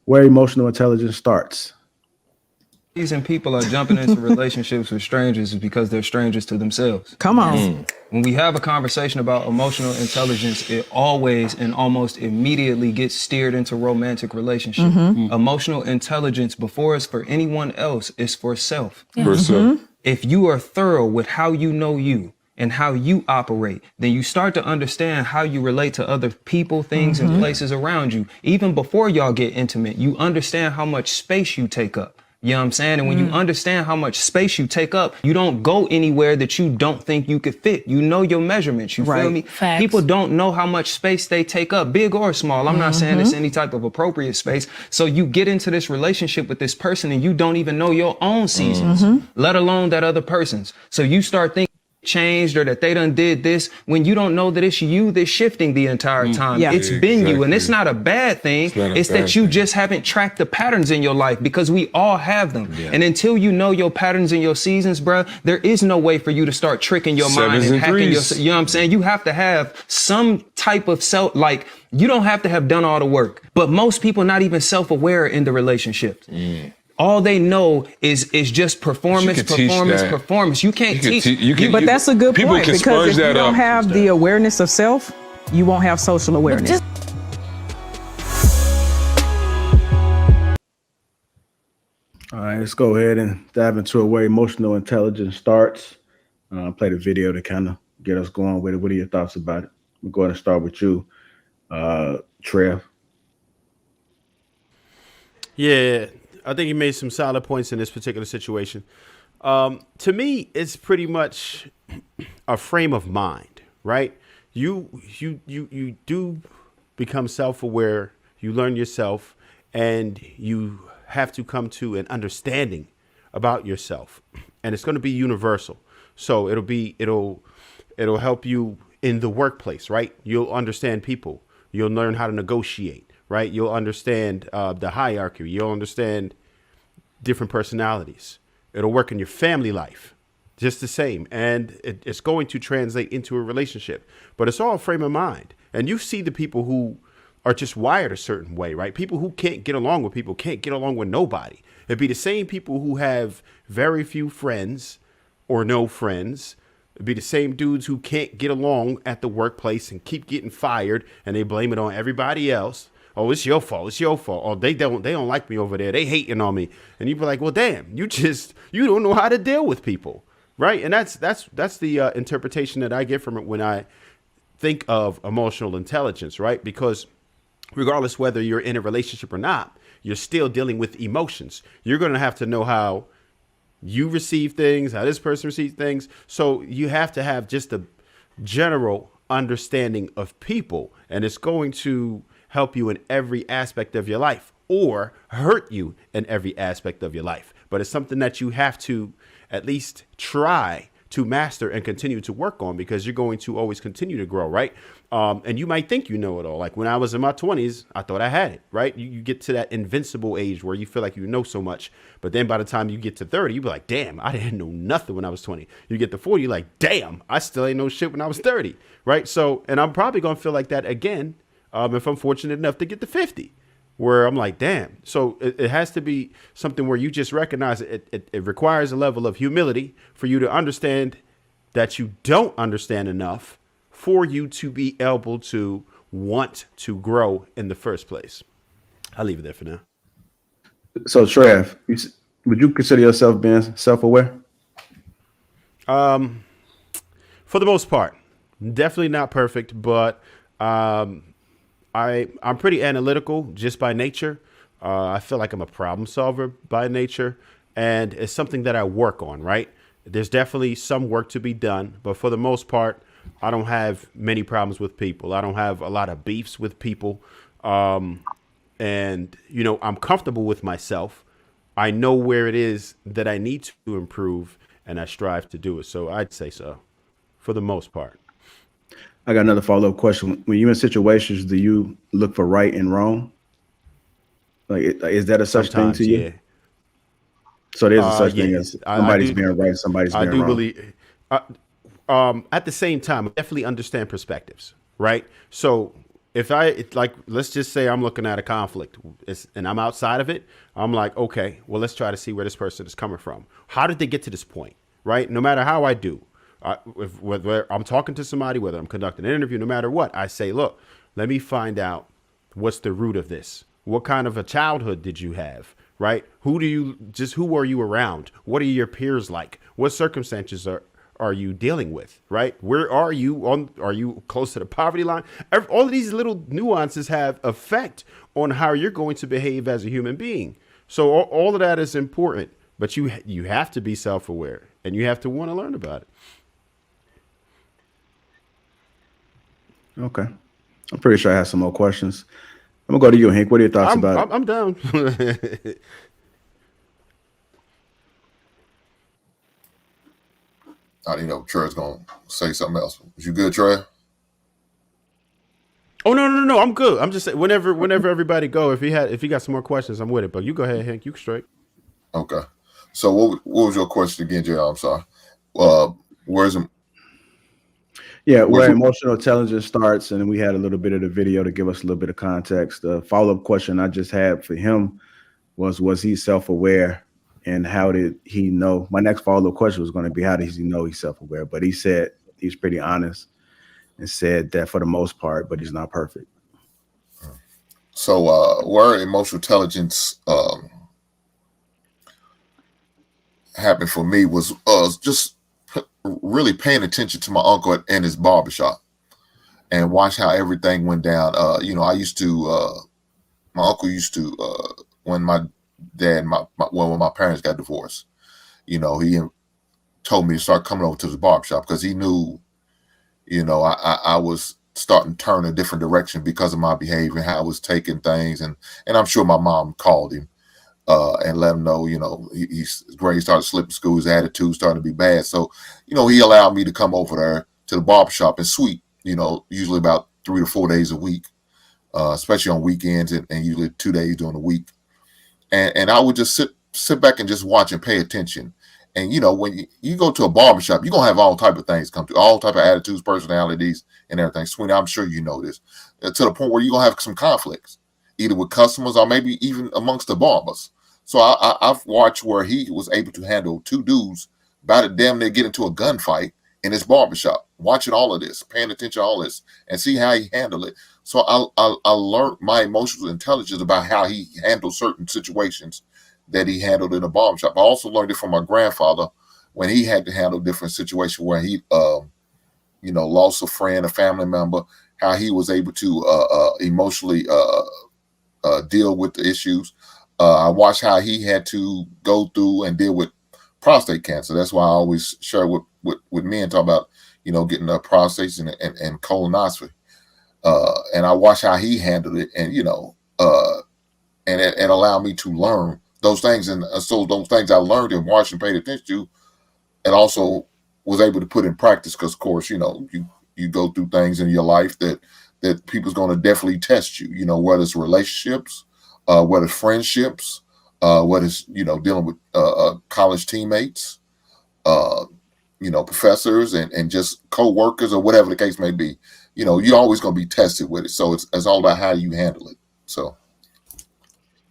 where emotional intelligence starts. Reason people are jumping into relationships with strangers is because they're strangers to themselves. Come on. When we have a conversation about emotional intelligence, it always and almost immediately gets steered into romantic relationship. Emotional intelligence, before it's for anyone else, is for self. For self. If you are thorough with how you know you and how you operate, then you start to understand how you relate to other people, things, and places around you. Even before y'all get intimate, you understand how much space you take up. You know what I'm saying? And when you understand how much space you take up, you don't go anywhere that you don't think you could fit. You know your measurements. You feel me? Facts. People don't know how much space they take up, big or small. I'm not saying it's any type of appropriate space. So you get into this relationship with this person and you don't even know your own seasons, let alone that other person's. So you start thinking changed or that they done did this when you don't know that it's you that's shifting the entire time. Yeah. It's been you, and it's not a bad thing. It's that you just haven't tracked the patterns in your life, because we all have them. And until you know your patterns and your seasons, bruh, there is no way for you to start tricking your mind and hacking your, you know what I'm saying? You have to have some type of self, like, you don't have to have done all the work, but most people not even self-aware in the relationship. All they know is just performance. You can't teach. But that's a good people point, can because sponge if you that don't up. have the awareness of self, you won't have social awareness. All right, let's go ahead and dive into where emotional intelligence starts. Play the video to kind of get us going with it. What are your thoughts about it? We're going to start with you, Trev. Yeah, I think he made some solid points in this particular situation. To me, it's pretty much a frame of mind, right? You do become self-aware. You learn yourself, and you have to come to an understanding about yourself, and it's going to be universal. So it'll help you in the workplace, right? You'll understand people. You'll learn how to negotiate, right? You'll understand the hierarchy. You'll understand different personalities. It'll work in your family life just the same. And it's going to translate into a relationship. But it's all a frame of mind. And you see the people who are just wired a certain way, right? People who can't get along with people can't get along with nobody. It'd be the same people who have very few friends or no friends. It'd be the same dudes who can't get along at the workplace and keep getting fired, and they blame it on everybody else. Oh, it's your fault. It's your fault. Oh, they don't like me over there. They hating on me. And you'd be like, well, damn, you don't know how to deal with people, right? And that's the interpretation that I get from it when I think of emotional intelligence, right? Because regardless whether you're in a relationship or not, you're still dealing with emotions. You're going to have to know how you receive things, how this person receives things. So you have to have just a general understanding of people, and it's going to help you in every aspect of your life or hurt you in every aspect of your life. But it's something that you have to at least try to master and continue to work on, because you're going to always continue to grow, right? And you might think you know it all. Like when I was in my 20s, I thought I had it, right? You get to that invincible age where you feel like you know so much. But then by the time you get to 30, you be like, damn, I didn't know nothing when I was 20. You get to 40, you're like, damn, I still ain't know shit when I was 30, right? So, and I'm probably going to feel like that again if I'm fortunate enough to get to 50. Where I'm like, damn. So it has to be something where you just recognize it requires a level of humility for you to understand that you don't understand enough for you to be able to want to grow in the first place. I'll leave it there for now. So, Trev, would you consider yourself being self-aware? For the most part, definitely not perfect, but I'm pretty analytical just by nature. I feel like I'm a problem solver by nature, and it's something that I work on, right? There's definitely some work to be done, but for the most part, I don't have many problems with people. I don't have a lot of beefs with people. And, you know, I'm comfortable with myself. I know where it is that I need to improve, and I strive to do it. So I'd say so for the most part. I got another follow-up question. When you're in situations, do you look for right and wrong? Like, is that a such thing to you? Yeah. So there's a such thing as somebody's being right, somebody's being wrong. Believe, at the same time, I definitely understand perspectives, right? So let's just say I'm looking at a conflict and I'm outside of it, I'm like, okay, well, let's try to see where this person is coming from. How did they get to this point, right? No matter how I do, whether I'm talking to somebody, whether I'm conducting an interview, no matter what, I say, look, let me find out what's the root of this. What kind of a childhood did you have, right? Who are you around? What are your peers like? What circumstances are you dealing with, right? Where are you close to the poverty line? All of these little nuances have effect on how you're going to behave as a human being. So all of that is important, but you have to be self-aware and you have to want to learn about it. Okay. I'm pretty sure I have some more questions. I'm gonna go to you, Hank. What are your thoughts about it? I'm down. I didn't know Trey's gonna say something else. Was you good, Trey? Oh no, I'm good. I'm just saying whenever everybody go, if you got some more questions, I'm with it. But you go ahead, Hank. You straight. Okay. So what was your question again, Jay? I'm sorry. Where's Where emotional intelligence starts, and we had a little bit of the video to give us a little bit of context. The follow-up question I just had for him was he self-aware, and how did he know? My next follow-up question was going to be, how does he know he's self-aware? But he said he's pretty honest and said that for the most part, but he's not perfect. So where emotional intelligence happened for me was just really paying attention to my uncle in his barbershop and watch how everything went down. I used to, my uncle used to, when my dad, when my parents got divorced, he told me to start coming over to the barbershop because he knew, I was starting to turn a different direction because of my behavior, how I was taking things. And I'm sure my mom called him and let him know, his grades started slipping school, his attitude started to be bad. So, he allowed me to come over there to the barbershop and sweep, usually about 3 to 4 days a week, especially on weekends and usually 2 days during the week. And I would just sit back and just watch and pay attention. And, when you go to a barbershop, you're going to have all type of things come to, all type of attitudes, personalities, and everything. Sweeney, I'm sure you know this, to the point where you're going to have some conflicts, either with customers or maybe even amongst the barbers. So I've watched where he was able to handle 2 dudes about to damn near get into a gunfight in his barbershop, watching all of this, paying attention to all this, and see how he handled it. So I learned my emotional intelligence about how he handled certain situations that he handled in the barbershop. I also learned it from my grandfather when he had to handle different situations where he, lost a friend, a family member, how he was able to emotionally deal with the issues. I watched how he had to go through and deal with prostate cancer. That's why I always share with men, talk about, getting a prostate and colonoscopy. And I watched how he handled it and, and allowed me to learn those things. And so those things I learned and watched and paid attention to, and also was able to put in practice because, of course, you go through things in your life that people's going to definitely test you, whether it's relationships, whether it's friendships, whether it's, dealing with college teammates, professors and just co-workers or whatever the case may be. You're always going to be tested with it. So it's all about how you handle it. So.